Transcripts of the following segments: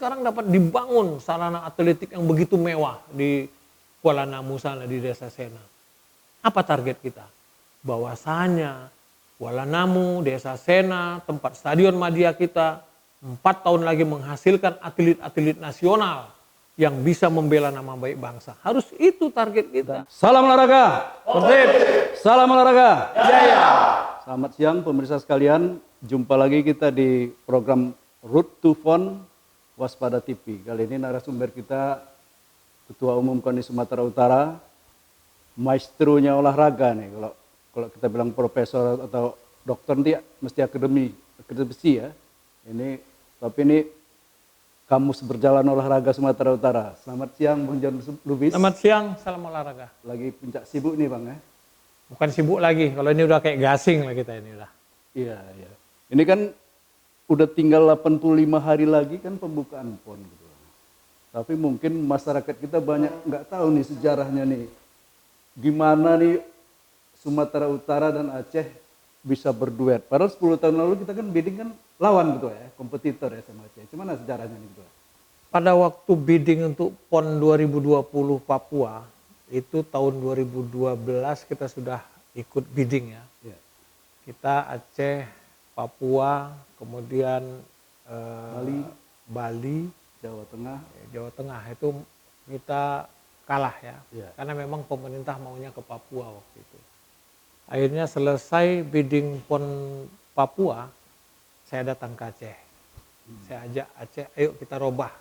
sekarang dapat dibangun sarana atletik yang begitu mewah di Kuala Namu sana di Desa Sena. Apa target kita? Bahwasanya Kuala Namu, Desa Sena, tempat Stadion Madia kita 4 tahun lagi menghasilkan atlet-atlet nasional yang bisa membela nama baik bangsa. Harus itu target kita. Salam olahraga. Konsep. Salam olahraga. Jaya. Selamat siang pemirsa sekalian. Jumpa lagi kita di program Road to Fun Waspada TV. Kali ini narasumber kita Ketua Umum KONI Sumatera Utara, maestronya olahraga nih. Kalau kita bilang profesor atau dokter nanti mesti akademisi ya. Tapi ini Kamus Berjalan Olahraga Sumatera Utara. Selamat siang Bang John Lubis. Selamat siang, salam olahraga. Lagi puncak sibuk nih Bang ya. Bukan sibuk lagi, kalau ini udah kayak gasing lah kita ini udah. Iya, iya. Ini kan udah tinggal 85 hari lagi kan pembukaan PON gitu. Tapi mungkin masyarakat kita banyak nggak tahu nih sejarahnya nih. Gimana nih Sumatera Utara dan Aceh bisa berduet. Padahal 10 tahun lalu kita kan bidding kan lawan gitu ya, kompetitor ya sama Aceh. Gimana sejarahnya nih gitu? Pada waktu bidding untuk PON 2020 Papua, itu tahun 2012 kita sudah ikut bidding ya. Ya. Kita Aceh, Papua, kemudian Bali, Jawa Tengah itu kita kalah ya. Karena memang pemerintah maunya ke Papua waktu itu. Akhirnya selesai bidding PON Papua, saya datang ke Aceh. Saya ajak Aceh, ayo kita robah.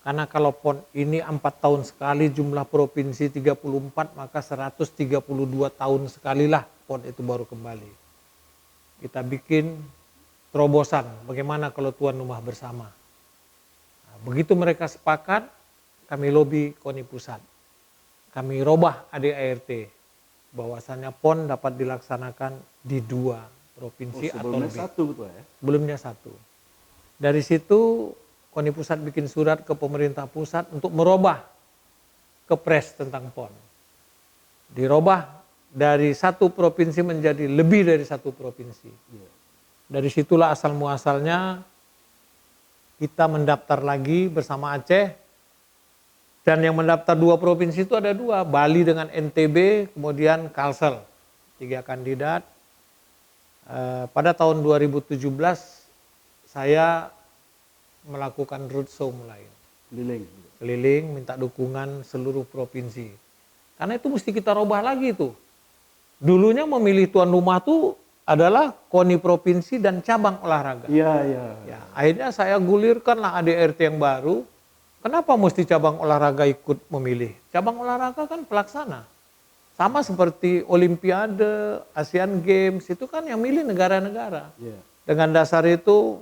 Karena kalau PON ini 4 tahun sekali, jumlah provinsi 34, maka 132 tahun sekalilah PON itu baru kembali. Kita bikin terobosan, bagaimana kalau tuan rumah bersama. Nah, begitu mereka sepakat, kami lobi KONI Pusat. Kami robah ADART, bahwasannya PON dapat dilaksanakan di 2 provinsi atau lebih. Sebelumnya 1 gitu ya? Sebelumnya 1. Dari situ KONI Pusat bikin surat ke pemerintah pusat untuk merubah kepres tentang PON. Dirubah dari 1 provinsi menjadi lebih dari 1 provinsi. Dari situlah asal muasalnya kita mendaftar lagi bersama Aceh. Dan yang mendaftar 2 provinsi itu ada 2, Bali dengan NTB, kemudian Kalsel, 3 kandidat. Pada tahun 2017 saya melakukan roadshow mulai. Keliling, minta dukungan seluruh provinsi. Karena itu mesti kita robah lagi tuh. Dulunya memilih tuan rumah tuh adalah KONI provinsi dan cabang olahraga. Ya, akhirnya saya gulirkanlah ADRT yang baru. Kenapa mesti cabang olahraga ikut memilih? Cabang olahraga kan pelaksana. Sama seperti Olimpiade, Asian Games, itu kan yang milih negara-negara. Dengan dasar itu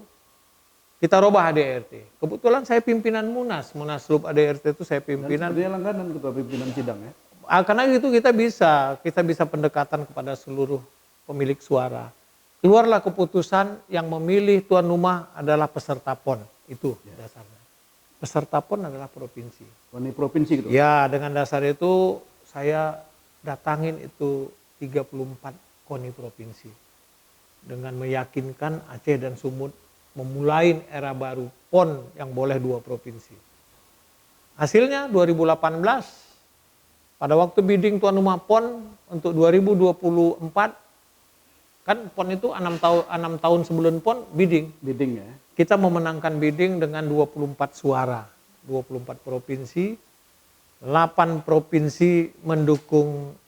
kita robah ADRT. Kebetulan saya pimpinan Munaslup ADRT itu saya pimpinan. Dan sebenarnya langganan ketua pimpinan sidang ya? Karena itu kita bisa pendekatan kepada seluruh pemilik suara. Keluarlah keputusan yang memilih tuan rumah adalah peserta PON. Itu dasarnya. Peserta PON adalah provinsi. KONI provinsi gitu? Ya, dengan dasar itu saya datangin itu 34 KONI provinsi. Dengan meyakinkan Aceh dan Sumut memulai era baru PON yang boleh 2 provinsi. Hasilnya 2018, pada waktu bidding tuan rumah PON untuk 2024, kan PON itu 6 tahun sebelum PON bidding. Bidding ya? Kita memenangkan bidding dengan 24 suara, 24 provinsi, 8 provinsi mendukung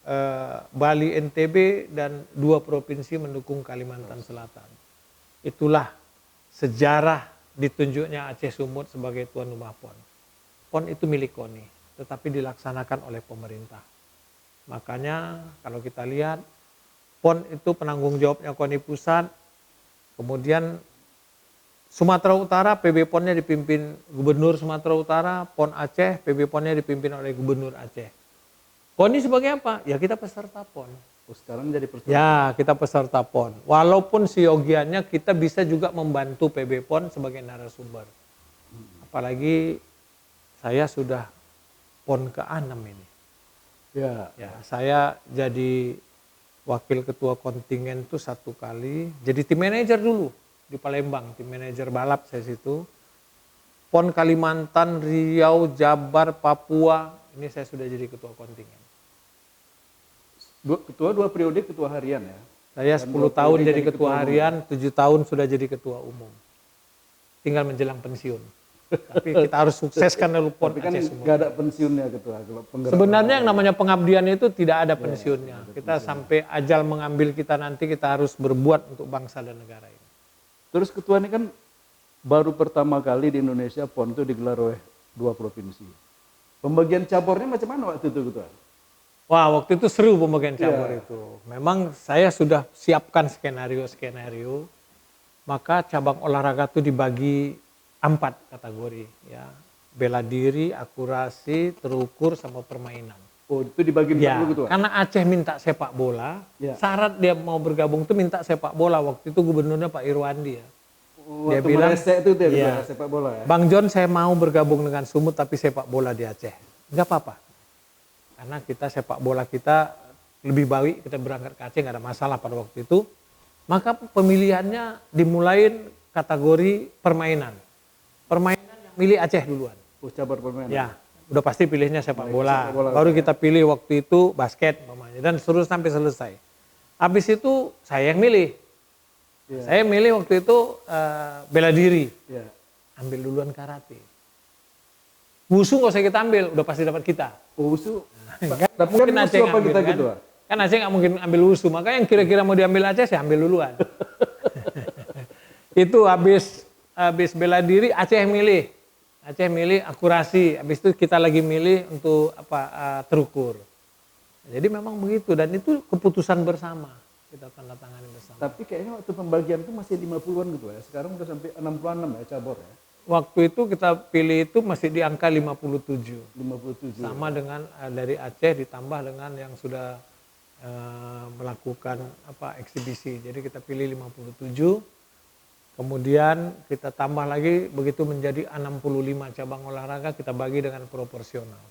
Bali NTB dan 2 provinsi mendukung Kalimantan Selatan. Itulah sejarah ditunjuknya Aceh Sumut sebagai tuan rumah PON. PON itu milik KONI, tetapi dilaksanakan oleh pemerintah. Makanya kalau kita lihat PON itu penanggung jawabnya KONI Pusat, kemudian Sumatera Utara PB PON-nya dipimpin Gubernur Sumatera Utara, PON Aceh PB PON-nya dipimpin oleh Gubernur Aceh. KONI sebagai apa? Ya kita peserta PON. Sekarang jadi peserta. Ya, kita peserta PON. Walaupun siogiannya kita bisa juga membantu PB PON sebagai narasumber. Apalagi saya sudah PON ke-6 ini. Ya, saya jadi wakil ketua kontingen itu 1 kali. Jadi tim manajer dulu di Palembang, tim manajer balap saya situ. PON Kalimantan, Riau, Jabar, Papua, ini saya sudah jadi ketua kontingen. Ketua 2 periode ketua harian ya? Saya 10 tahun jadi ketua harian, 7 tahun sudah jadi ketua umum. Tinggal menjelang pensiun. Tapi kita harus sukseskan dulu PON Tapi kan Aceh Sumut. nggak ada pensiunnya ketua. Kalau penggerak Sebenarnya yang namanya pengabdian itu tidak ada pensiunnya. Kita sampai ajal mengambil kita nanti, kita harus berbuat untuk bangsa dan negara ini. Terus ketua ini kan baru pertama kali di Indonesia PON itu digelar oleh 2 provinsi. Pembagian cabornya macam mana waktu itu ketua? Wah, waktu itu seru pembagian cabur itu. Memang saya sudah siapkan skenario, maka cabang olahraga itu dibagi 4 kategori, ya. Bela diri, akurasi, terukur, sama permainan. Oh, itu dibagi 4 Ya, dulu ketua? karena Aceh minta sepak bola, syarat dia mau bergabung itu minta sepak bola. Waktu itu gubernurnya Pak Irwandi ya. Dia bilang, itu ya, ketua, sepak bola ya? Bang John, saya mau bergabung dengan Sumut tapi sepak bola di Aceh. Enggak apa-apa. Karena kita sepak bola kita lebih baik, kita berangkat ke Aceh nggak ada masalah pada waktu itu. Maka pemilihannya dimulain kategori permainan. Permainan yang milih Aceh duluan. Oh, cabar permainan. Ya, udah pasti pilihnya sepak bola. Baru kita pilih waktu itu basket namanya, dan terus sampai selesai. Habis itu saya yang milih. Saya milih waktu itu bela diri. Ambil duluan karate. Wusu nggak usah kita ambil, udah pasti dapat kita. Oh, wusu. Tapi mungkin Aceh apa ngambil, kita kan? ketua? Kan Aceh nggak mungkin ambil wusu, maka yang kira-kira mau diambil Aceh saya ambil duluan. Itu habis bela diri Aceh milih. Aceh milih akurasi, habis itu kita lagi milih untuk terukur. Jadi memang begitu, dan itu keputusan bersama, kita tanda tangani bersama. Tapi kayaknya waktu pembagian itu masih 50-an gitu ya. Sekarang udah sampai 66 ya cabur ya. Waktu itu kita pilih itu masih di angka 57. 57. Sama dengan dari Aceh ditambah dengan yang sudah melakukan eksibisi. Jadi kita pilih 57. Kemudian kita tambah lagi begitu menjadi 65 cabang olahraga, kita bagi dengan proporsional.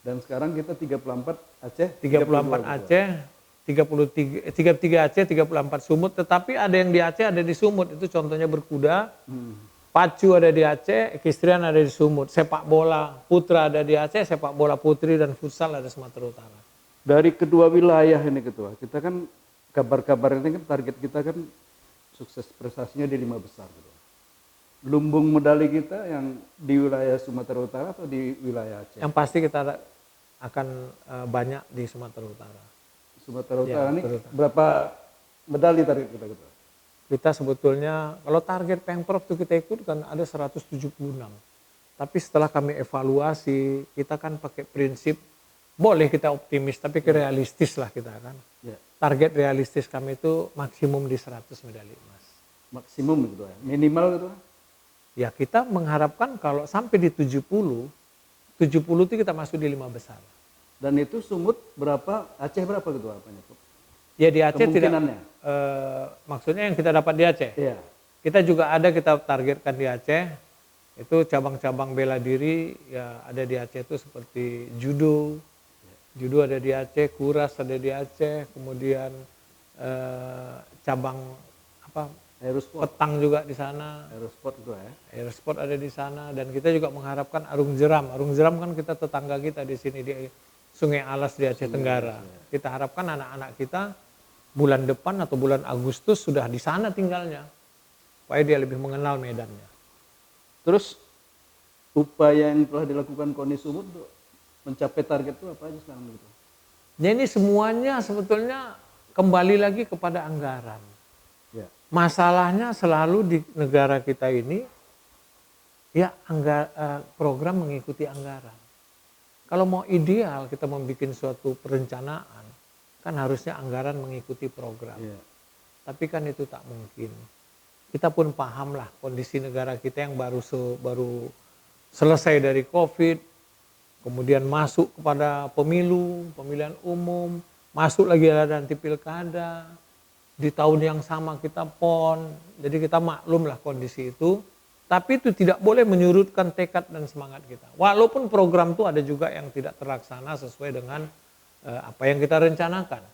Dan sekarang kita 34 Aceh, 34 Aceh, 33 Aceh, 34 Sumut, tetapi ada yang di Aceh, ada di Sumut. Itu contohnya berkuda. Pacu ada di Aceh, equestrian ada di Sumut. Sepak bola putra ada di Aceh, sepak bola putri dan futsal ada Sumatera Utara. Dari kedua wilayah ini ketua, kita kan kabar-kabar ini kan target kita kan sukses prestasinya di 5 besar. Ketua. Lumbung medali kita yang di wilayah Sumatera Utara atau di wilayah Aceh? Yang pasti kita akan banyak di Sumatera Utara. Sumatera Utara ini berapa medali target kita ketua? Kita sebetulnya, kalau target Pemprov itu kita ikut kan ada 176. Tapi setelah kami evaluasi, kita kan pakai prinsip, boleh kita optimis, tapi realistis lah kita kan. Target realistis kami itu maksimum di 100 medali emas. Maksimum gitu ya? Minimal gitu? Ya kita mengharapkan kalau sampai di 70 itu kita masuk di 5 besar. Dan itu Sumut berapa, Aceh berapa gitu apanya? Ya di Aceh tidak, maksudnya yang kita dapat di Aceh. Iya. Kita juga ada, kita targetkan di Aceh, itu cabang-cabang bela diri ya ada di Aceh itu seperti judo ada di Aceh, kuras ada di Aceh, kemudian cabang Aerosport. petang juga di sana. Aerosport itu ya. Aerosport ada di sana, dan kita juga mengharapkan arung jeram. Arung jeram kan kita tetangga kita di sini di Sungai Alas di Aceh Tenggara. Kita harapkan anak-anak kita bulan depan atau bulan Agustus sudah di sana tinggalnya, supaya dia lebih mengenal medannya. Terus upaya yang telah dilakukan KONI Sumut untuk mencapai target itu apa aja sekarang begitu? Jadi ini semuanya sebetulnya kembali lagi kepada anggaran. Ya. Masalahnya selalu di negara kita ini, ya program mengikuti anggaran. Kalau mau ideal kita membuat suatu perencanaan, kan harusnya anggaran mengikuti program. Ya. Tapi kan itu tak mungkin. Kita pun paham lah kondisi negara kita yang baru selesai dari COVID, kemudian masuk kepada pemilihan umum, masuk lagi ada nanti pilkada, di tahun yang sama kita PON, jadi kita maklum lah kondisi itu. Tapi itu tidak boleh menyurutkan tekad dan semangat kita. Walaupun program itu ada juga yang tidak terlaksana sesuai dengan apa yang kita rencanakan.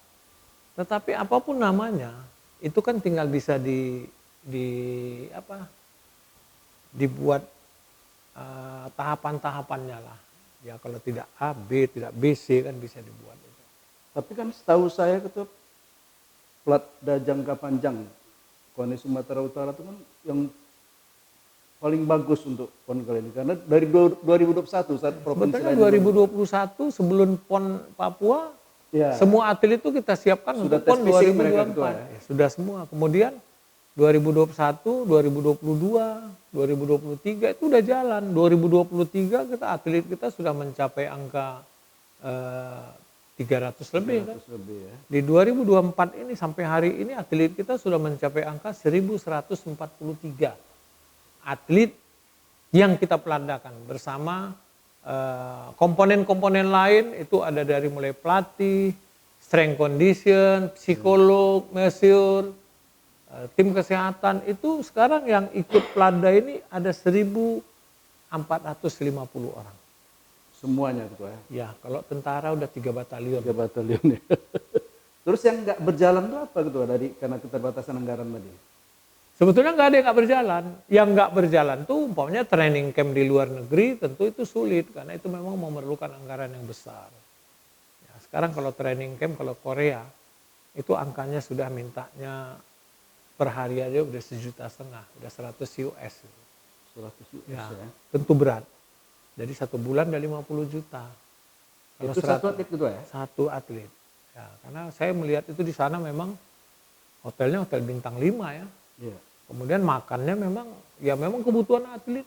Tetapi apapun namanya, itu kan tinggal bisa dibuat tahapan-tahapannya lah. Ya kalau tidak A, B, tidak B, C kan bisa dibuat. Tapi kan setahu saya ketua Platda jangka panjang KONI Sumatera Utara itu kan yang paling bagus untuk PON kali ini. Karena dari 2021 saat provinsi Sebetulnya lain 2021 sebelum PON Papua, ya, semua atlet itu kita siapkan sudah untuk PON tes fisik mereka 2024. ketua ya? Ya, sudah semua. Kemudian 2021, 2022, 2023 itu udah jalan. 2023 atlet kita sudah mencapai angka 300 lebih kan. 300 lebih ya. Di 2024 ini sampai hari ini atlet kita sudah mencapai angka 1143 atlet yang kita pelandakan bersama komponen-komponen lain itu ada dari mulai pelatih, strength condition, psikolog, mesur, tim kesehatan itu sekarang yang ikut pelanda ini ada 1.450 orang. Semuanya ketua ya? Ya, kalau tentara udah 3 batalion. 3 batalion ya. Terus yang nggak berjalan itu apa ketua dari karena keterbatasan anggaran tadi? Sebetulnya nggak ada yang nggak berjalan. Yang nggak berjalan tuh umpamanya training camp di luar negeri tentu itu sulit karena itu memang memerlukan anggaran yang besar. Ya, sekarang kalau training camp kalau Korea itu angkanya sudah mintanya per hari aja udah 1,5 juta, udah 100 US. 100 US Ya, ya. tentu berat. Jadi 1 bulan udah 50 juta. Kalau Itu satu atlet ketua ya? Satu atlet. Ya, karena saya melihat itu di sana memang hotelnya hotel bintang 5 ya. Iya. Kemudian makannya memang kebutuhan atlet.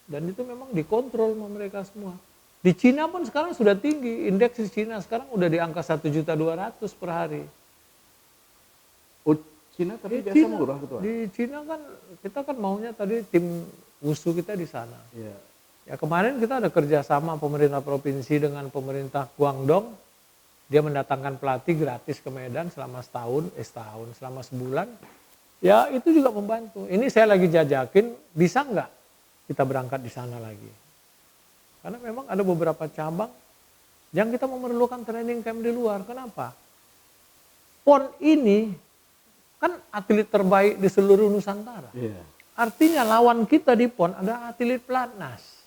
Dan itu memang dikontrol sama mereka semua. Di Cina pun sekarang sudah tinggi. Indeks di Cina sekarang udah di angka 1.200.000 per hari. Oh, Cina tapi Di biasa Cina, murah ketua? Di Cina kan kita kan maunya tadi tim WUSU kita di sana. Iya. Ya kemarin kita ada kerjasama pemerintah provinsi dengan pemerintah Guangdong. Dia mendatangkan pelatih gratis ke Medan selama selama sebulan. Ya itu juga membantu. Ini saya lagi jajakin, bisa nggak kita berangkat di sana lagi? Karena memang ada beberapa cabang yang kita memerlukan training camp di luar. Kenapa? PON ini kan atlet terbaik di seluruh Nusantara. Iya. Artinya lawan kita di PON ada atlet pelatnas.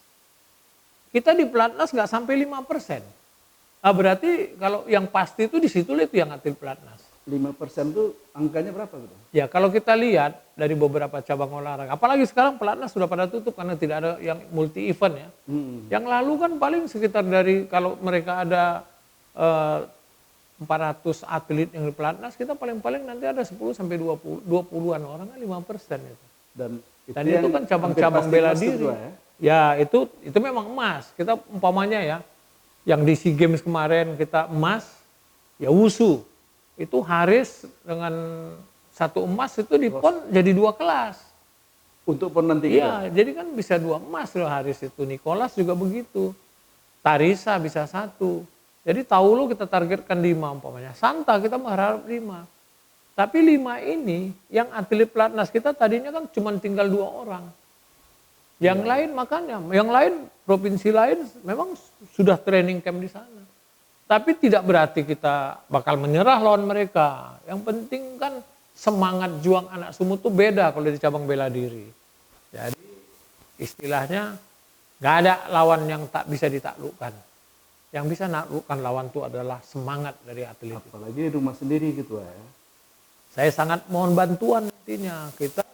Kita di pelatnas nggak sampai 5%. Nah, berarti kalau yang pasti itu di situ itu yang atlet pelatnas. 5% itu angkanya berapa gitu? Ya kalau kita lihat dari beberapa cabang olahraga, apalagi sekarang pelatnas sudah pada tutup karena tidak ada yang multi event ya. Yang lalu kan paling sekitar dari kalau mereka ada 400 atlet yang di pelatnas, kita paling-paling nanti ada 10 sampai 20-an orang, 5% itu. Dan itu kan cabang-cabang bela diri. Ya itu memang emas. Kita umpamanya ya, yang di SEA Games kemarin kita emas, ya WUSU. Itu Haris dengan 1 emas itu di PON jadi 2 kelas. Untuk PON nanti Iya, jadi kan bisa 2 emas loh Haris itu. Nicholas juga begitu. Tarisa bisa 1. Jadi Taulu kita targetkan 5 umpamanya. Santa kita mengharap 5. Tapi 5 ini yang atlet pelatnas kita tadinya kan cuma tinggal 2 orang. Yang lain makanya, yang lain provinsi lain memang sudah training camp di sana. Tapi tidak berarti kita bakal menyerah lawan mereka. Yang penting kan semangat juang anak sumut itu beda kalau di cabang bela diri. Jadi istilahnya nggak ada lawan yang tak bisa ditaklukkan. Yang bisa menaklukkan lawan itu adalah semangat dari atlet. Apalagi di rumah sendiri gitu ya. Saya sangat mohon bantuan nantinya kita.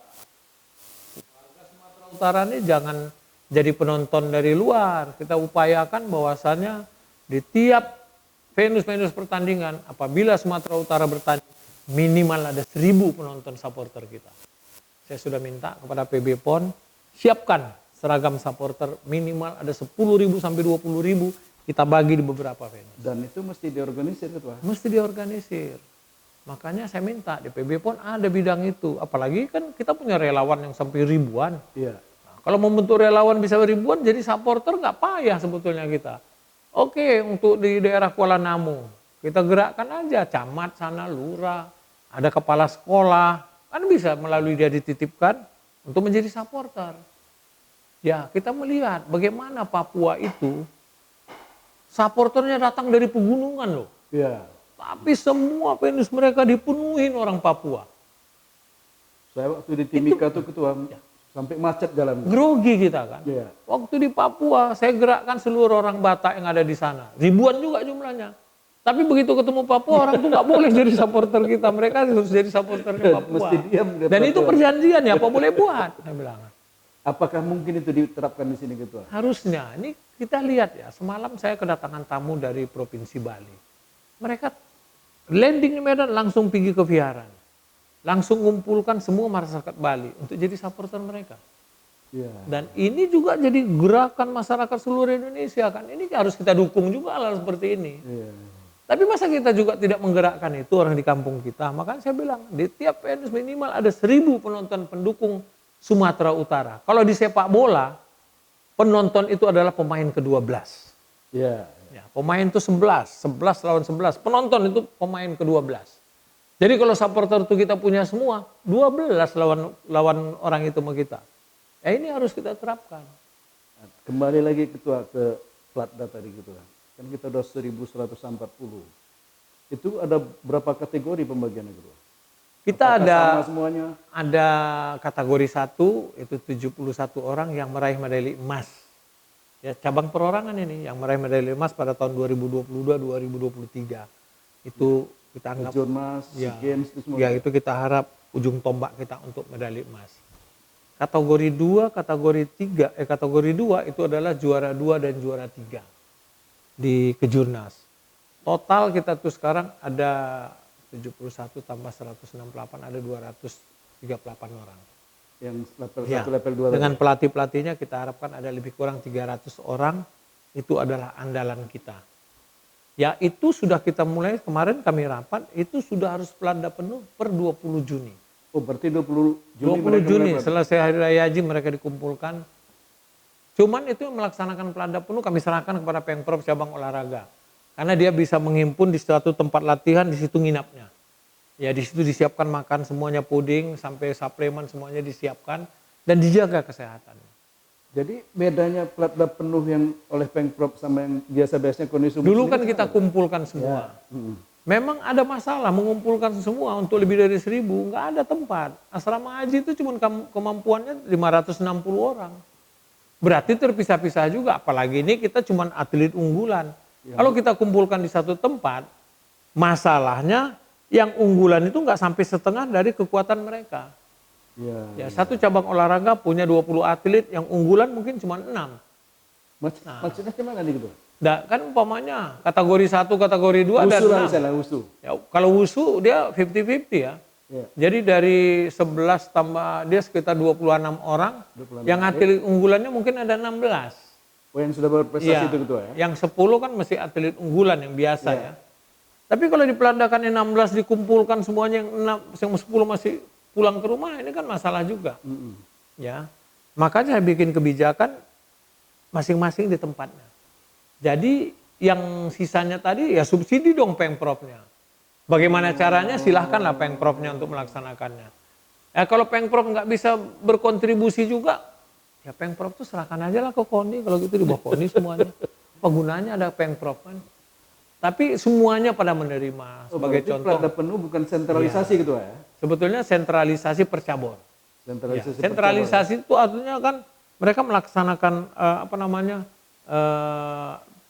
Utara ini jangan jadi penonton dari luar. Kita upayakan bahwasannya di tiap venue pertandingan apabila Sumatera Utara bertanding minimal ada 1.000 penonton supporter kita. Saya sudah minta kepada PB PON siapkan seragam supporter minimal ada 10.000 sampai 20.000 kita bagi di beberapa venue. Dan itu mesti diorganisir ketua? Mesti diorganisir. Makanya saya minta di PB PON ada bidang itu. Apalagi kan kita punya relawan yang sampai ribuan. Iya. Nah, kalau membentuk relawan bisa ribuan, jadi supporter nggak payah sebetulnya kita. Oke, untuk di daerah Kuala Namu, kita gerakkan aja camat sana, lurah, ada kepala sekolah, kan bisa melalui dia dititipkan untuk menjadi supporter. Ya, kita melihat bagaimana Papua itu, supporternya datang dari pegunungan loh. Iya. Tapi semua penis mereka dipenuhi orang Papua. Saya waktu di Timika tuh ketua, Sampai macet jalan. Grogi kita kan. Iya. Waktu di Papua saya gerakkan seluruh orang Batak yang ada di sana. Ribuan juga jumlahnya. Tapi begitu ketemu Papua orang tuh nggak boleh jadi supporter kita. Mereka harus jadi supporternya Papua. Mesti diam. Dan itu perjanjian ya, apa boleh buat? Saya bilang. Apakah mungkin itu diterapkan di sini Ketua? Harusnya. Ini kita lihat ya. Semalam saya kedatangan tamu dari Provinsi Bali. Mereka landing di Medan langsung pergi ke Viharan. Langsung ngumpulkan semua masyarakat Bali untuk jadi supporter mereka. Iya. Dan ini juga jadi gerakan masyarakat seluruh Indonesia kan. Ini harus kita dukung juga hal seperti ini. Iya. Tapi masa kita juga tidak menggerakkan itu orang di kampung kita. Makanya saya bilang di tiap PNS minimal ada 1.000 penonton pendukung Sumatera Utara. Kalau di sepak bola penonton itu adalah pemain ke-12. Iya. Ya, pemain itu 11 lawan 11. Penonton itu pemain ke-12. Jadi kalau supporter itu kita punya semua, 12 lawan orang itu sama kita. Ya ini harus kita terapkan. Kembali lagi Ketua ke plat data tadi Ketua. Kan kita udah 1.140. Itu ada berapa kategori pembagiannya Ketua? Kita Apakah sama semuanya? ada kategori 1 itu 71 orang yang meraih medali emas. Ya, cabang perorangan ini yang meraih medali emas pada tahun 2022-2023. Itu kita anggap Jurnas, ya, SEA Games itu semua. ya itu kita harap ujung tombak kita untuk medali emas. Kategori 2, kategori 2 itu adalah juara 2 dan juara 3 di Kejurnas. Total kita tuh sekarang ada 71 tambah 168 ada 238 orang. Yang level Ya, 1, level 2. dengan pelatih-pelatihnya kita harapkan ada lebih kurang 300 orang, itu adalah andalan kita. Ya itu sudah kita mulai kemarin kami rapat, itu sudah harus pelanda penuh per 20 Juni. Oh berarti 20 Juni 20 Juni mereka selesai Hari Raya Haji mereka dikumpulkan. Cuman itu melaksanakan pelanda penuh kami serahkan kepada Pengprov cabang olahraga. Karena dia bisa menghimpun di suatu tempat latihan, di situ nginapnya. Ya di situ disiapkan makan semuanya, puding sampai suplemen semuanya disiapkan dan dijaga kesehatannya. Jadi bedanya platda penuh yang oleh Pengprov sama yang biasa-biasanya kondisi Dulu kan kita kumpulkan semua. Ya. Memang ada masalah mengumpulkan semua untuk lebih dari 1.000, nggak ada tempat. Asrama haji itu cuma kemampuannya 560 orang. Berarti terpisah-pisah juga, apalagi ini kita cuma atlet unggulan. Ya. Kalau kita kumpulkan di satu tempat, masalahnya yang unggulan itu nggak sampai setengah dari kekuatan mereka. Ya, satu cabang olahraga punya 20 atlet, yang unggulan mungkin cuma 6. Maksudnya gimana nih gitu? Nah, kan umpamanya kategori 1, kategori 2 ada 6. Misalnya wusu. Ya, kalau wusu dia 50-50 ya. Ya. Jadi dari 11 tambah dia sekitar 26 orang, 26 yang atlet unggulannya mungkin ada 16. Oh yang sudah berprestasi itu Ketua ya? Yang 10 kan masih atlet unggulan yang biasa ya. Tapi kalau dipelandakan yang 16 dikumpulkan semuanya yang 10 masih pulang ke rumah, ini kan masalah juga. Ya, makanya saya bikin kebijakan masing-masing di tempatnya. Jadi yang sisanya tadi ya subsidi dong Pengprovnya. Bagaimana caranya silahkanlah Pengprovnya untuk melaksanakannya. Ya kalau Pengprov nggak bisa berkontribusi juga, ya Pengprov tuh serahkan aja lah ke KONI, kalau gitu di bawah KONI semuanya. Apa gunanya ada Pengprov kan? Tapi semuanya pada menerima. Sebagai contoh. Pelanda penuh bukan sentralisasi gitu ya? Sebetulnya sentralisasi per cabur. Sentralisasi itu artinya kan mereka melaksanakan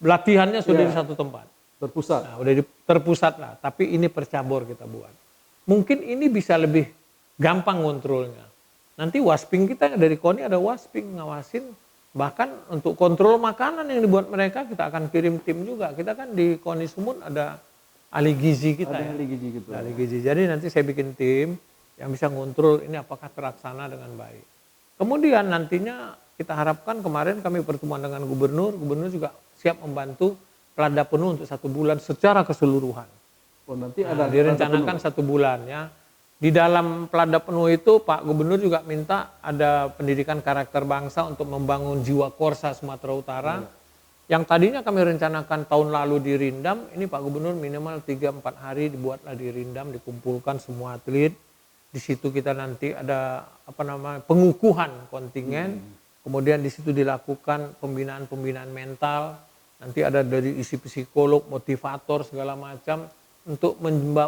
latihannya sudah di satu tempat. Terpusat. Nah, udah terpusat lah. Tapi ini per cabur kita buat. Mungkin ini bisa lebih gampang kontrolnya. Nanti wasping kita dari KONI ada wasping ngawasin. Bahkan untuk kontrol makanan yang dibuat mereka kita akan kirim tim juga. Kita kan di KONI Sumun ada ahli gizi kita. Ada ahli gizi gitu. Ahli gizi. Jadi nanti saya bikin tim yang bisa ngontrol ini apakah terlaksana dengan baik. Kemudian nantinya kita harapkan kemarin kami pertemuan dengan gubernur juga siap membantu pelanda penuh untuk 1 bulan secara keseluruhan. Oh nanti ada direncanakan 1 bulan ya. Di dalam pelanda penuh itu Pak Gubernur juga minta ada pendidikan karakter bangsa untuk membangun jiwa korsa Sumatera Utara. Yang tadinya kami rencanakan tahun lalu di Rindam, ini Pak Gubernur minimal 3-4 hari dibuatlah di Rindam, dikumpulkan semua atlet. Di situ kita nanti ada pengukuhan kontingen, kemudian di situ dilakukan pembinaan mental, nanti ada dari isi psikolog, motivator segala macam untuk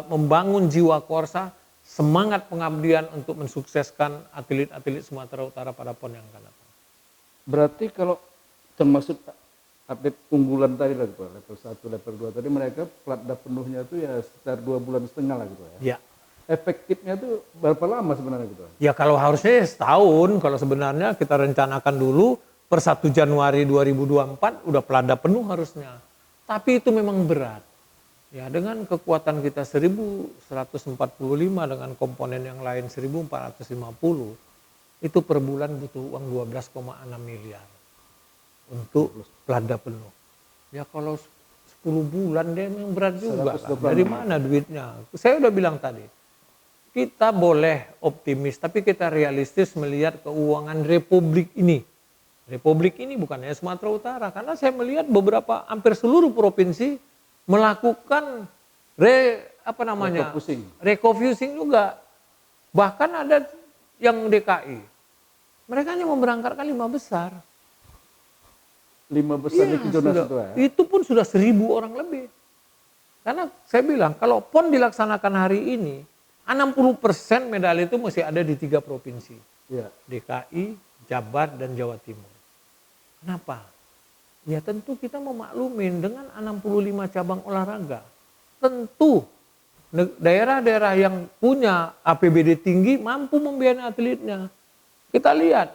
membangun jiwa korsa semangat pengabdian untuk mensukseskan atlet-atlet Sumatera Utara pada PON yang akan datang. Berarti kalau termasuk atlet unggulan tadi lah gitu, level 1, level 2 tadi mereka platda penuhnya itu ya sekitar 2,5 bulan lah gitu ya. Ya. Efektifnya itu berapa lama sebenarnya gitu? Ya kalau harusnya setahun, kalau sebenarnya kita rencanakan dulu per 1 Januari 2024 udah pelada penuh harusnya. Tapi itu memang berat. Ya dengan kekuatan kita 1145 dengan komponen yang lain 1450, itu per bulan butuh uang 12,6 miliar untuk pelada penuh. Ya kalau 10 bulan dia memang berat juga. Dari mana duitnya? Saya udah bilang tadi, kita boleh optimis, tapi kita realistis melihat keuangan Republik ini. Republik ini bukan hanya Sumatera Utara, karena saya melihat beberapa hampir seluruh provinsi melakukan recofusing juga. Bahkan ada yang DKI. Mereka hanya memberangkatkan 5 besar. 5 besar Iya, di Jonas itu ya? Itu pun sudah 1.000 orang lebih. Karena saya bilang kalau PON dilaksanakan hari ini, 60% medali itu masih ada di 3 provinsi. Ya. DKI, Jabar, dan Jawa Timur. Kenapa? Ya tentu kita memaklumin dengan 65 cabang olahraga. Tentu daerah-daerah yang punya APBD tinggi mampu membiayai atletnya. Kita lihat,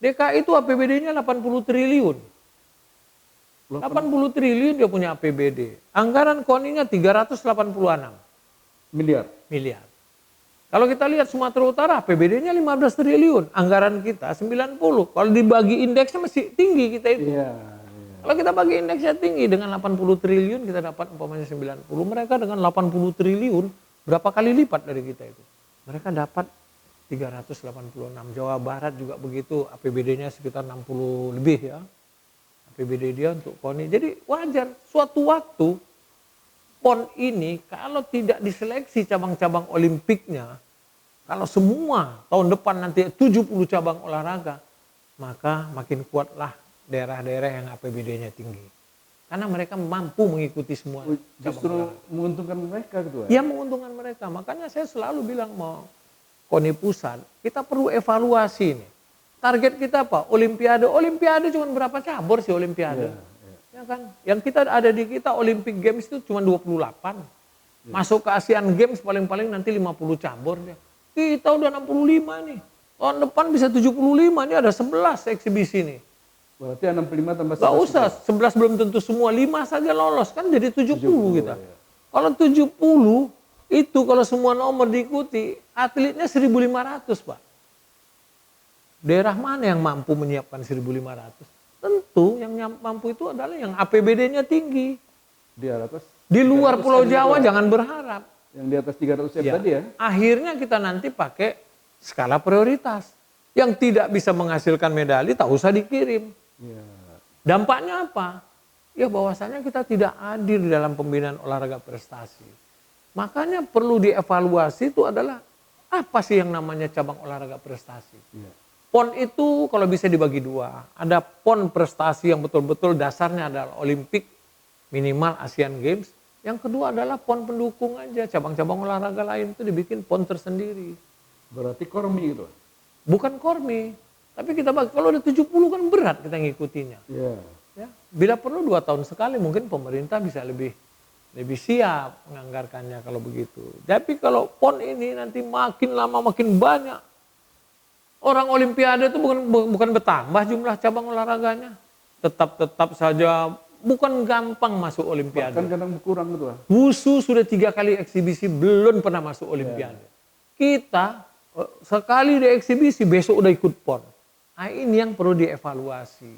DKI itu APBD-nya 80 triliun. 80 triliun dia punya APBD. Anggaran KONI-nya 386 miliar. Kalau kita lihat Sumatera Utara APBD-nya 15 triliun, anggaran kita 90. Kalau dibagi indeksnya masih tinggi kita itu. Iya. Kalau kita bagi indeksnya tinggi dengan 80 triliun kita dapat umpamanya 90. Mereka dengan 80 triliun berapa kali lipat dari kita itu. Mereka dapat 386. Jawa Barat juga begitu, APBD-nya sekitar 60 lebih ya. APBD dia untuk KONI. Jadi wajar suatu waktu PON ini kalau tidak diseleksi cabang-cabang olimpiknya, kalau semua tahun depan nanti 70 cabang olahraga, maka makin kuatlah daerah-daerah yang APBD-nya tinggi. Karena mereka mampu mengikuti semua cabang Justru olahraga. menguntungkan mereka gitu ya? Ya menguntungkan mereka. Makanya saya selalu bilang mau KONI pusat, kita perlu evaluasi nih. Target kita apa? Olimpiade. Olimpiade cuma berapa cabur sih Olimpiade? Ya kan? Yang kita ada di kita Olympic Games itu cuma 28. Masuk ke Asian Games paling-paling nanti 50 cabur dia. Kita udah 65 nih. Tahun depan bisa 75, ini ada 11 eksibisi nih. Berarti 65 tambah 11. Gak usah, 11 belum tentu semua, 5 saja lolos. Kan jadi 70 kita. Ya. Kalau 70 itu kalau semua nomor diikuti, atletnya 1.500 Pak. Daerah mana yang mampu menyiapkan 1.500? Tentu yang mampu itu adalah yang APBD-nya tinggi. Di atas. Di luar Pulau Jawa jangan berharap. Yang di atas 300 Ya. tadi ya. Akhirnya kita nanti pakai skala prioritas. Yang tidak bisa menghasilkan medali tak usah dikirim. Ya. Dampaknya apa? Ya bahwasanya kita tidak adil dalam pembinaan olahraga prestasi. Makanya perlu dievaluasi itu adalah apa sih yang namanya cabang olahraga prestasi. Ya. PON itu kalau bisa dibagi 2. Ada PON prestasi yang betul-betul dasarnya adalah Olimpik, minimal Asian Games. Yang kedua adalah PON pendukung aja. Cabang-cabang olahraga lain itu dibikin PON tersendiri. Berarti kormi gitu. Bukan kormi. Tapi kita bagi, kalau udah 70 kan berat kita ngikutinya. Iya. Ya, bila perlu 2 tahun sekali mungkin pemerintah bisa lebih siap menganggarkannya kalau begitu. Tapi kalau PON ini nanti makin lama makin banyak. Orang Olimpiade itu bukan bertambah jumlah cabang olahraganya. Tetap saja bukan gampang masuk Olimpiade. Bahkan kadang berkurang gitu. Wusu sudah 3 kali eksibisi belum pernah masuk Olimpiade. Kita sekali di eksibisi besok udah ikut PON. Nah, ini yang perlu dievaluasi.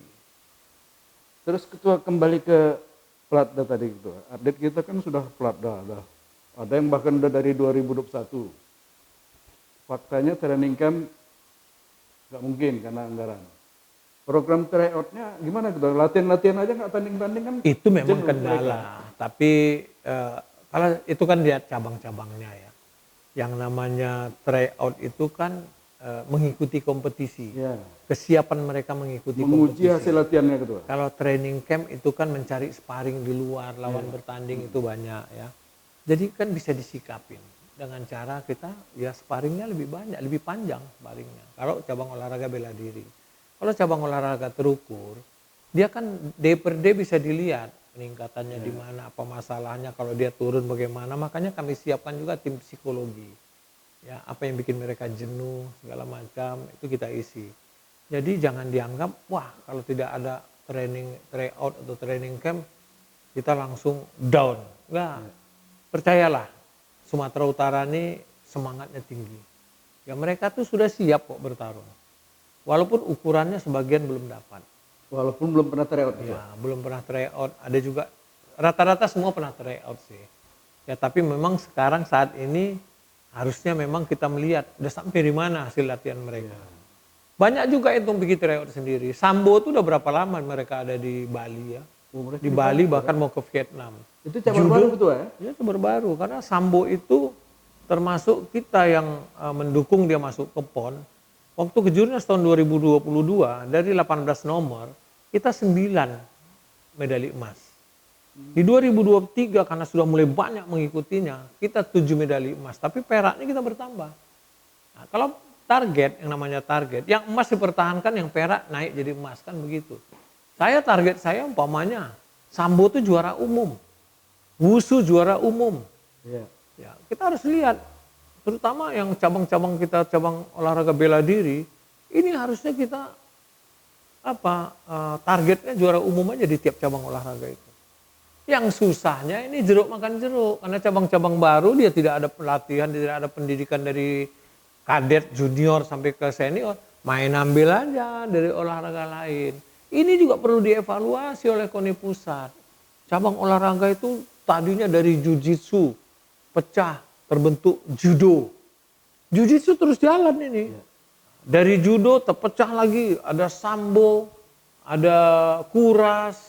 Terus ketua kembali ke Platda tadi gitu. Atlet kita kan sudah Platda. Ada yang bahkan udah dari 2021. Faktanya training camp nggak mungkin karena anggaran. Program tryout-nya gimana gitu? Latihan-latihan aja nggak tanding-tanding kan? Itu memang jenuh kendala. mereka. Tapi kalau itu kan lihat cabang-cabangnya ya. Yang namanya tryout itu kan mengikuti kompetisi. Ya. Kesiapan mereka mengikuti Menguji kompetisi. hasil latihannya gitu. Kalau training camp itu kan mencari sparring di luar, lawan bertanding itu banyak ya. Jadi kan bisa disikapin. dengan cara kita ya sparringnya lebih banyak, lebih panjang sparringnya. Kalau cabang olahraga bela diri. Kalau cabang olahraga terukur, dia kan day per day bisa dilihat peningkatannya di mana, apa masalahnya, kalau dia turun bagaimana. Makanya kami siapkan juga tim psikologi. Ya, apa yang bikin mereka jenuh, segala macam, itu kita isi. Jadi jangan dianggap, wah kalau tidak ada training tryout atau training camp, kita langsung down. Enggak, percayalah, Sumatera Utara ini semangatnya tinggi. Ya mereka tuh sudah siap kok bertarung. Walaupun ukurannya sebagian belum dapat. Walaupun belum pernah tryout. Ya, belum pernah tryout. Ada juga, rata-rata semua pernah tryout sih. Ya tapi memang sekarang saat ini harusnya memang kita melihat udah sampai di mana hasil latihan mereka. Banyak juga itu bikin tryout sendiri. Sambo tuh udah berapa lama mereka ada di Bali ya. Di Bali bahkan mau ke Vietnam. Itu cabang baru betul ya? Ya cabang baru karena Sambo itu termasuk kita yang mendukung dia masuk ke PON. Waktu kejurnas tahun 2022 dari 18 nomor kita 9 medali emas. Di 2023 karena sudah mulai banyak mengikutinya kita 7 medali emas. Tapi peraknya kita bertambah. Nah, kalau target yang namanya target, yang emas dipertahankan, yang perak naik jadi emas kan begitu. Target saya umpamanya Sambo itu juara umum, Wushu juara umum. Ya, kita harus lihat, terutama yang cabang-cabang kita, cabang olahraga bela diri, ini harusnya kita targetnya juara umum aja di tiap cabang olahraga itu. Yang susahnya ini jeruk makan jeruk, karena cabang-cabang baru dia tidak ada pelatihan, tidak ada pendidikan dari kadet, junior sampai ke senior, main ambil aja dari olahraga lain. Ini juga perlu dievaluasi oleh KONI pusat. Cabang olahraga itu tadinya dari jujitsu, pecah, terbentuk judo. Jujitsu terus jalan ini. Dari judo terpecah lagi, ada sambo, ada kuras,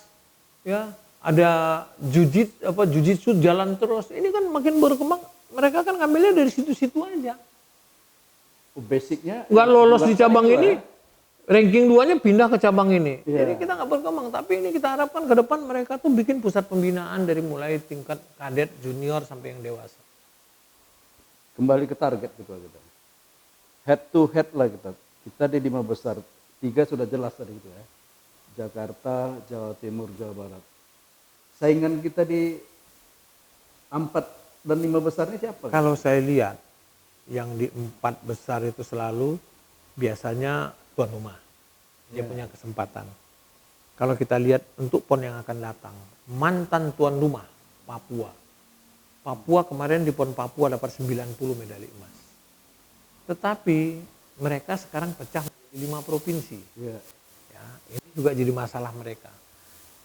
ya, ada jujitsu jalan terus. Ini kan makin berkembang, mereka kan ngambilnya dari situ-situ aja. Basicnya nggak lolos di cabang ini, ranking 2-nya pindah ke cabang ini. Jadi kita nggak berkembang, tapi ini kita harapkan ke depan mereka tuh bikin pusat pembinaan dari mulai tingkat kadet, junior sampai yang dewasa. Kembali ke target kita. Head to head lah kita. Kita di 5 besar, 3 sudah jelas tadi gitu ya. Jakarta, Jawa Timur, Jawa Barat. Saingan kita di 4 dan 5 besar ini siapa? Kalau saya lihat yang di 4 besar itu selalu biasanya tuan rumah. Dia punya kesempatan. Kalau kita lihat untuk PON yang akan datang, mantan tuan rumah Papua. Papua kemarin di PON Papua dapat 90 medali emas. Tetapi mereka sekarang pecah di 5 provinsi. Ya, ini juga jadi masalah mereka.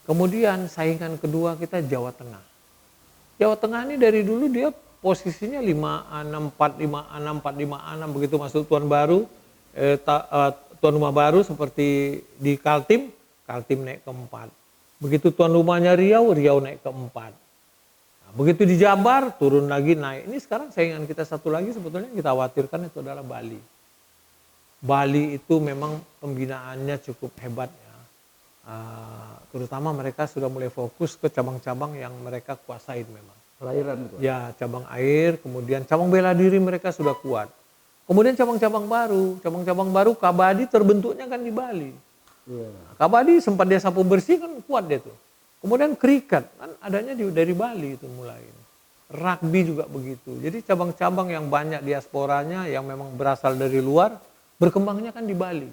Kemudian saingan kedua kita Jawa Tengah. Jawa Tengah ini dari dulu dia posisinya 5-6, 4-5-6, 4-5-6 begitu masuk tuan baru, tuan rumah baru seperti di Kaltim naik ke 4. Begitu tuan rumahnya Riau naik ke 4. Nah, begitu di Jabar turun lagi naik. Ini sekarang saingan kita satu lagi sebetulnya kita khawatirkan itu adalah Bali. Bali itu memang pembinaannya cukup hebat ya. Terutama mereka sudah mulai fokus ke cabang-cabang yang mereka kuasain memang. Perairan itu. Ya, cabang air, kemudian cabang bela diri mereka sudah kuat. Kemudian cabang-cabang baru kabadi terbentuknya kan di Bali. Kabadi sempat dia sapu bersih kan kuat dia tuh. Kemudian kriket kan adanya dari Bali itu mulai. Rugby juga begitu. Jadi cabang-cabang yang banyak diasporanya yang memang berasal dari luar berkembangnya kan di Bali.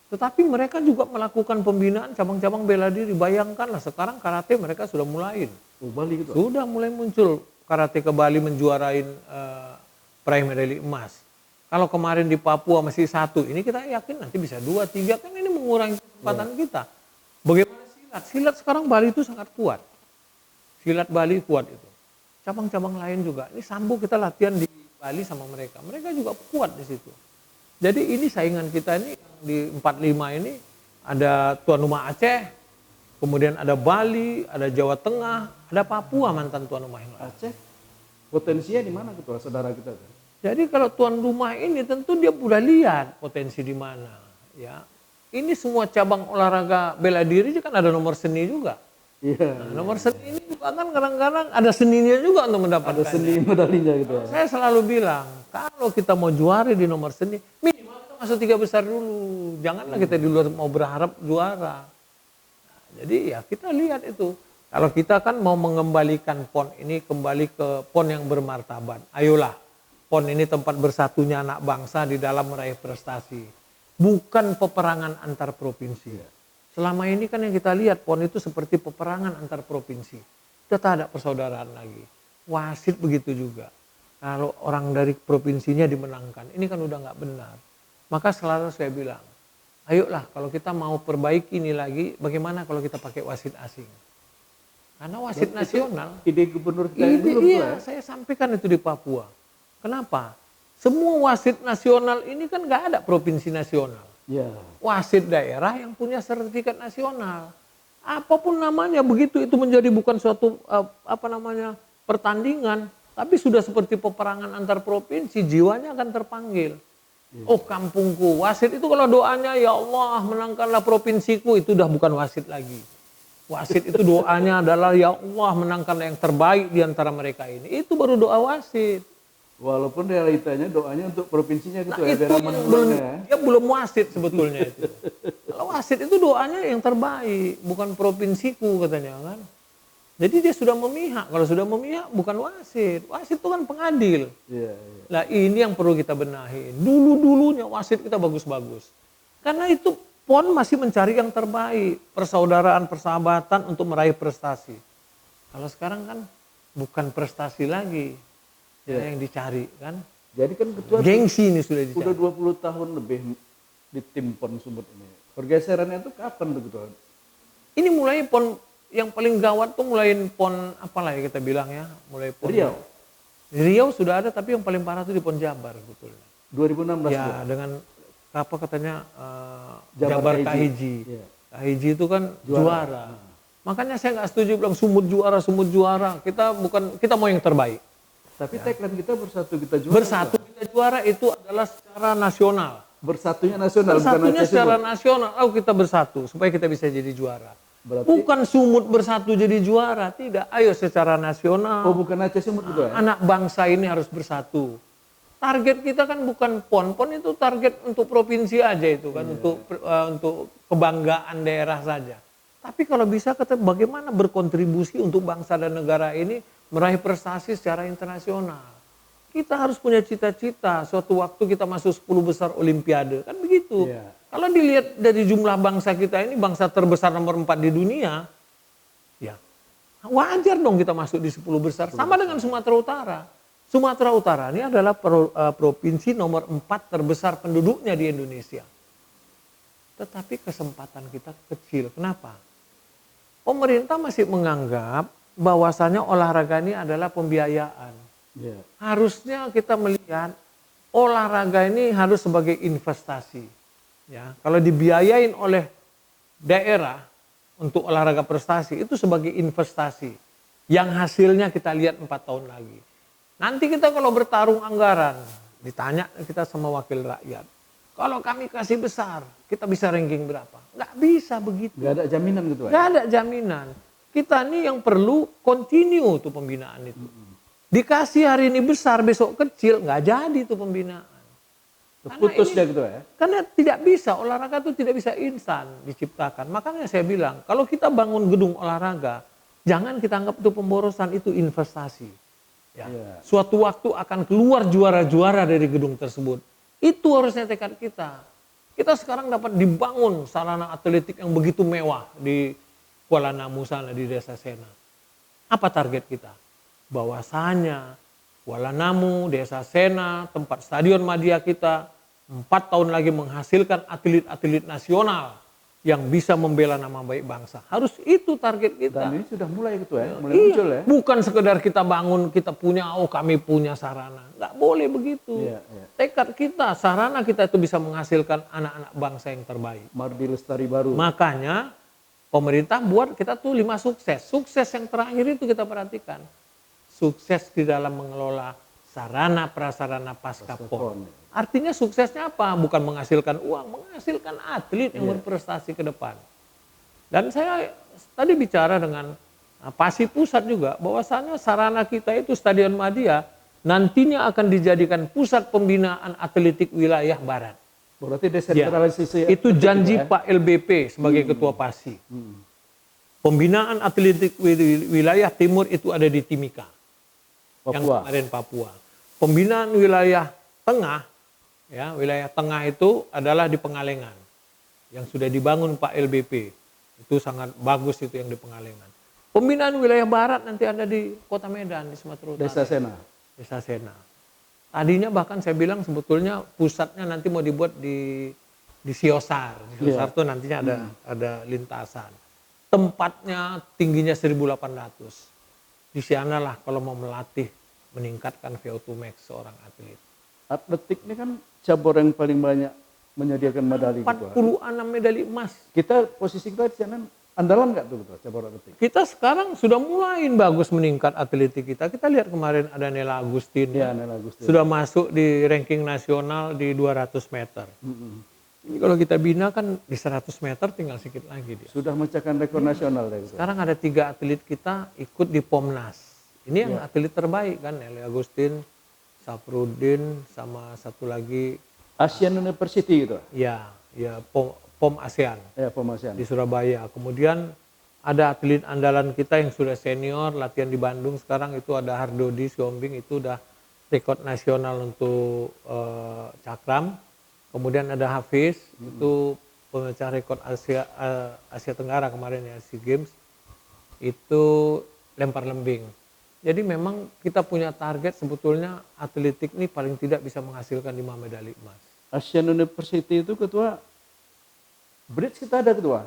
Tetapi mereka juga melakukan pembinaan cabang-cabang bela diri. Bayangkanlah sekarang karate mereka sudah mulai. Bali gitu. Sudah mulai muncul karate ke Bali menjuarain peraih medali emas. Kalau kemarin di Papua masih 1, ini kita yakin nanti bisa 2, 3, kan ini mengurangi kesempatan kita. Bagaimana silat? Silat sekarang Bali itu sangat kuat. Silat Bali kuat itu. Cabang-cabang lain juga. Ini sambo kita latihan di Bali sama mereka. Mereka juga kuat di situ. Jadi ini saingan kita ini di 45 ini ada tuan rumah Aceh, kemudian ada Bali, ada Jawa Tengah, ada Papua mantan tuan rumah yang lain. Aceh potensinya di mana ketua saudara kita? Jadi kalau tuan rumah ini tentu dia sudah lihat potensi di mana, ya. Ini semua cabang olahraga bela diri kan ada nomor seni juga. Iya. Nah, nomor seni ini juga kan kadang-kadang ada seninya juga untuk Ada mendapatkan. seni medalinya gitu ya. Saya selalu bilang, kalau kita mau juara di nomor seni, minimal kita masuk 3 besar dulu. Janganlah kita di luar mau berharap juara. Nah, jadi ya kita lihat itu. Kalau kita kan mau mengembalikan PON ini kembali ke PON yang bermartabat. Ayolah, PON ini tempat bersatunya anak bangsa di dalam meraih prestasi. Bukan peperangan antar provinsi. Selama ini kan yang kita lihat PON itu seperti peperangan antar provinsi. Kita tak ada persaudaraan lagi. Wasit begitu juga. Kalau orang dari provinsinya dimenangkan, ini kan udah nggak benar. Maka selalu saya bilang, ayolah kalau kita mau perbaiki ini lagi, bagaimana kalau kita pakai wasit asing? Karena wasit nasional, Ide gubernur kita yang dulu iya, saya sampaikan itu di Papua. Kenapa? Semua wasit nasional ini kan nggak ada provinsi nasional. Ya. Wasit daerah yang punya sertifikat nasional. Apapun namanya, begitu itu menjadi bukan suatu pertandingan, tapi sudah seperti peperangan antar provinsi, jiwanya akan terpanggil. Oh kampungku, wasit itu kalau doanya ya Allah menangkanlah provinsiku, itu udah bukan wasit lagi. Wasit itu doanya adalah ya Allah menangkanlah yang terbaik di antara mereka ini. Itu baru doa wasit. Walaupun realitanya doanya untuk provinsinya gitu Nah, ya, itu biar yang aman belum, pulang ya. dia belum wasit sebetulnya itu. Kalau wasit itu doanya yang terbaik, bukan provinsiku katanya kan. Jadi dia sudah memihak. Kalau sudah memihak bukan wasit. Wasit itu kan pengadil. Iya, iya. Nah ini yang perlu kita benahi. Dulu-dulunya wasit kita bagus-bagus. Karena itu PON masih mencari yang terbaik. Persaudaraan, persahabatan untuk meraih prestasi. Kalau sekarang kan bukan prestasi lagi yang dicari kan. Jadi kan ketua Gengsi ini sudah dicari. udah 20 tahun lebih di tim PON Sumut ini. Pergeserannya itu kapan tuh ketua? Ini mulai PON yang paling gawat tuh mulai PON apalah ya kita bilang ya. Mulai PON Riau. Di Riau sudah ada tapi yang paling parah tuh di PON Jabar betulnya. 2016 Ya tuh. dengan apa katanya Jabar Jabar Kahiji. Kahiji. Iya. Kahiji itu kan juara. Makanya saya nggak setuju bilang Sumut juara. Kita mau yang terbaik. Tapi tagline kita bersatu kita juara. Bersatu kita juara itu adalah secara nasional. Bersatunya nasional bukan Bersatunya Aceh secara Sumut. nasional. Oh kita bersatu supaya kita bisa jadi juara. Berarti Bukan Sumut bersatu jadi juara, tidak. Ayo secara nasional. oh bukan Aceh Sumut gitu ya. Anak bangsa ini harus bersatu. Target kita kan bukan PON. PON itu target untuk provinsi aja itu kan, untuk kebanggaan daerah saja. Tapi kalau bisa bagaimana berkontribusi untuk bangsa dan negara ini meraih prestasi secara internasional. Kita harus punya cita-cita, suatu waktu kita masuk 10 besar Olimpiade, kan begitu. Iya. Kalau dilihat dari jumlah bangsa kita ini, bangsa terbesar nomor 4 di dunia, ya wajar dong kita masuk di 10 besar. Sama dengan Sumatera Utara. Sumatera Utara ini adalah provinsi nomor 4 terbesar penduduknya di Indonesia. Tetapi kesempatan kita kecil. Kenapa? Pemerintah masih menganggap bahwasanya olahraga ini adalah pembiayaan. Iya. Harusnya kita melihat olahraga ini harus sebagai investasi. Ya, kalau dibiayain oleh daerah untuk olahraga prestasi itu sebagai investasi. Yang hasilnya kita lihat 4 tahun lagi. Nanti kita kalau bertarung anggaran, ditanya kita sama wakil rakyat. Kalau kami kasih besar, kita bisa ranking berapa? Nggak bisa begitu. Nggak ada jaminan gitu ya. Nggak ada jaminan. Kita nih yang perlu continue tuh pembinaan itu. Dikasih hari ini besar, besok kecil, nggak jadi tuh pembinaan. Putus dia gitu ya. Karena tidak bisa, olahraga itu tidak bisa instan diciptakan. Makanya saya bilang, kalau kita bangun gedung olahraga, jangan kita anggap itu pemborosan, itu investasi. Ya. Suatu waktu akan keluar juara-juara dari gedung tersebut. Itu harusnya tekad kita. Kita sekarang dapat dibangun sarana atletik yang begitu mewah di Kuala Namu sana, di Desa Sena. Apa target kita? Bahwasanya Kuala Namu, Desa Sena, tempat Stadion Madia kita, 4 tahun lagi menghasilkan atlet-atlet nasional yang bisa membela nama baik bangsa. Harus itu target kita. Dan ini sudah mulai gitu ya, mulai Iya, muncul ya. bukan sekedar kita bangun, kita punya, oh kami punya sarana. Nggak boleh begitu. Iya, iya. Tekad kita, sarana kita itu bisa menghasilkan anak-anak bangsa yang terbaik. Mardi Lestari baru. Makanya pemerintah buat kita tuh 5 sukses. Sukses yang terakhir itu kita perhatikan. Sukses di dalam mengelola sarana prasarana pasca PON. Artinya suksesnya apa? Bukan menghasilkan uang, menghasilkan atlet yang berprestasi ke depan. Dan saya tadi bicara dengan Pasi Pusat juga, bahwasannya sarana kita itu Stadion Madia nantinya akan dijadikan pusat pembinaan atletik wilayah Barat. Berarti Ya, desentralisasi itu atletik janji ya? Pak LBP sebagai Ketua Pasi. Pembinaan atletik wilayah Timur itu ada di Timika, yang Papua. kemarin Papua. Pembinaan wilayah Tengah, ya wilayah Tengah itu adalah di Pengalengan, yang sudah dibangun Pak LBP. Itu sangat bagus itu yang di Pengalengan. Pembinaan wilayah Barat nanti ada di Kota Medan, di Sumatera Utara. Desa Sena. Desa Sena. Tadinya bahkan saya bilang sebetulnya pusatnya nanti mau dibuat di Siosar. Di Siosar tuh nantinya ada lintasan. Tempatnya tingginya 1.800. Di sanalah kalau mau melatih meningkatkan VO2 max seorang atlet. Atletik ini kan cabur yang paling banyak menyediakan medali. 46 medali emas. Kita posisi kita di sana andalan nggak tuh cabur atletik? Kita sekarang sudah mulai bagus meningkat atletik kita. Kita lihat kemarin ada Nela Agustin. Ya, Nela Agustin. Sudah masuk di ranking nasional di 200 meter. Ini kalau kita bina kan di 100 meter tinggal sedikit lagi dia. Sudah memecahkan rekor nasional ya. Sekarang ada 3 atlet kita ikut di Pomnas. Ini yang atlet terbaik kan, Nela Agustin, Safrudin, sama satu lagi Asian University gitu. ya POM ASEAN. Ya, POM ASEAN. Di Surabaya. Kemudian ada atlet andalan kita yang sudah senior latihan di Bandung sekarang, itu ada Hardodi Siombing, itu udah rekor nasional untuk cakram. Kemudian ada Hafiz, itu pemecah rekor Asia Tenggara kemarin ya, SEA Games, itu lempar lembing. Jadi memang kita punya target sebetulnya atletik ini paling tidak bisa menghasilkan 5 medali emas. Asian University itu ketua bridge kita ada ketua.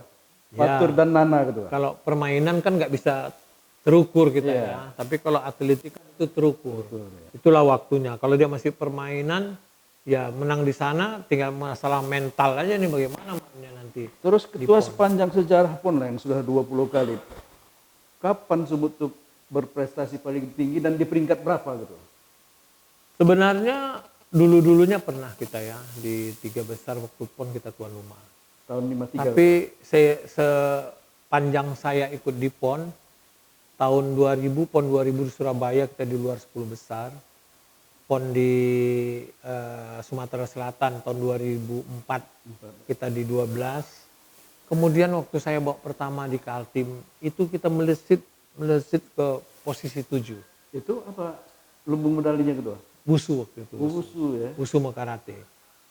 Ya. Fatur dan Nana ketua. Kalau permainan kan nggak bisa terukur kita ya, tapi kalau atletik kan itu terukur. Itulah waktunya. Kalau dia masih permainan, ya menang di sana, tinggal masalah mental aja nih bagaimana mainnya nanti. Terus ketua sepanjang sejarah PON yang sudah 20 kali. Kapan Sumut tuh berprestasi paling tinggi dan di peringkat berapa gitu? Sebenarnya dulu-dulunya pernah kita ya di 3 besar waktu PON kita tuan rumah. Tahun 53. Tapi sepanjang saya ikut di PON, tahun 2000, PON 2000 di Surabaya kita di luar 10 besar. PON di Sumatera Selatan tahun 2004 kita di 12. Kemudian waktu saya bawa pertama di Kaltim, itu kita melesit ke posisi 7. Itu apa lumbung medalinya ketua? Wusu waktu itu. Wusu ya. Wusu sama karate.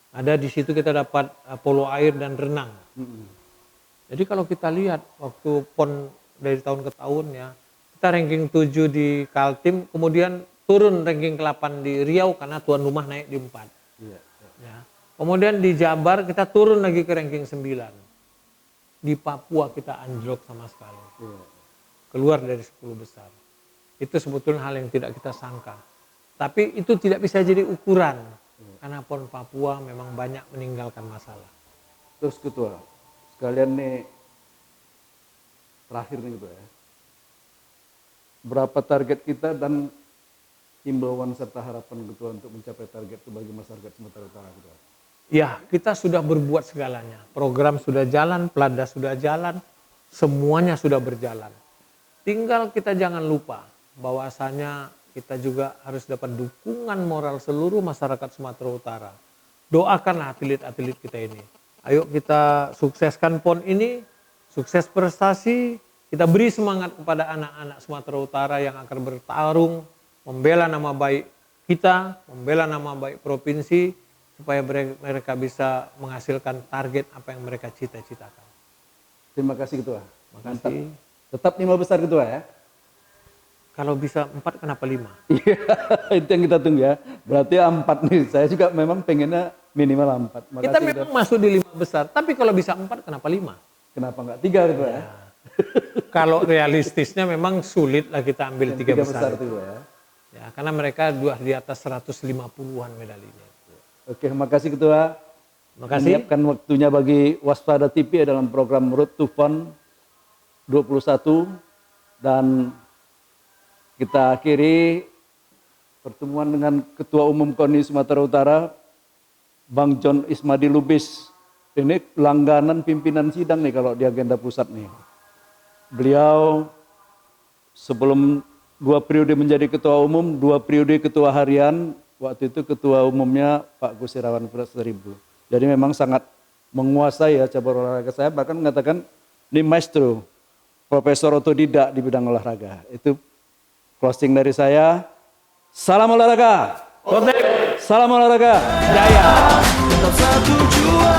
Ada di situ kita dapat polo air dan renang. Jadi kalau kita lihat waktu PON dari tahun ke tahun ya, kita ranking 7 di Kaltim, kemudian turun ranking ke-8 di Riau karena tuan rumah naik di 4. Ya. Kemudian di Jabar kita turun lagi ke ranking 9. Di Papua kita anjlok sama sekali. Keluar dari 10 besar. Itu sebetulnya hal yang tidak kita sangka. Tapi itu tidak bisa jadi ukuran. Karena PON Papua memang banyak meninggalkan masalah. Terus ketua, sekalian nih terakhir nih ketua ya. Berapa target kita dan himbauan serta harapan ketua untuk mencapai target itu bagi masyarakat Sumatera Utara ketua? Ya, kita sudah berbuat segalanya. Program sudah jalan, Pelada sudah jalan, semuanya sudah berjalan. Tinggal kita jangan lupa bahwasanya kita juga harus dapat dukungan moral seluruh masyarakat Sumatera Utara. Doakanlah atlet-atlet kita ini. Ayo kita sukseskan PON ini, sukses prestasi, kita beri semangat kepada anak-anak Sumatera Utara yang akan bertarung, membela nama baik kita, membela nama baik provinsi, supaya mereka bisa menghasilkan target apa yang mereka cita-citakan. Terima kasih ketua. Terima kasih. Tetap 5 besar ketua ya. Kalau bisa 4 kenapa 5? Iya, itu yang kita tunggu ya. Berarti 4 nih. Saya juga memang pengennya minimal 4. Makasih Kita memang masuk di 5 besar, tapi kalau bisa 4 kenapa 5? Kenapa enggak 3 ketua ya? Kalau realistisnya memang sulit lah kita ambil 3 besar. Itu ya. Ya, karena mereka di atas 150-an medalinya. Oke, makasih ketua. Terima kasih. Menyiapkan waktunya bagi Waspada TV dalam program Road to Fun 21 dan kita akhiri pertemuan dengan Ketua Umum KONI Sumatera Utara, Bang John Ismadi Lubis. Ini langganan pimpinan sidang nih kalau di agenda pusat nih. Beliau sebelum 2 periode menjadi ketua umum, 2 periode ketua harian, waktu itu ketua umumnya Pak Gus Irawan Seribu. Jadi memang sangat menguasai ya cabang olahraga. Saya bahkan mengatakan ini maestro, profesor otodidak di bidang olahraga. Itu closing dari saya. Salam olahraga. Salam olahraga. Jaya. Tetap satu jua.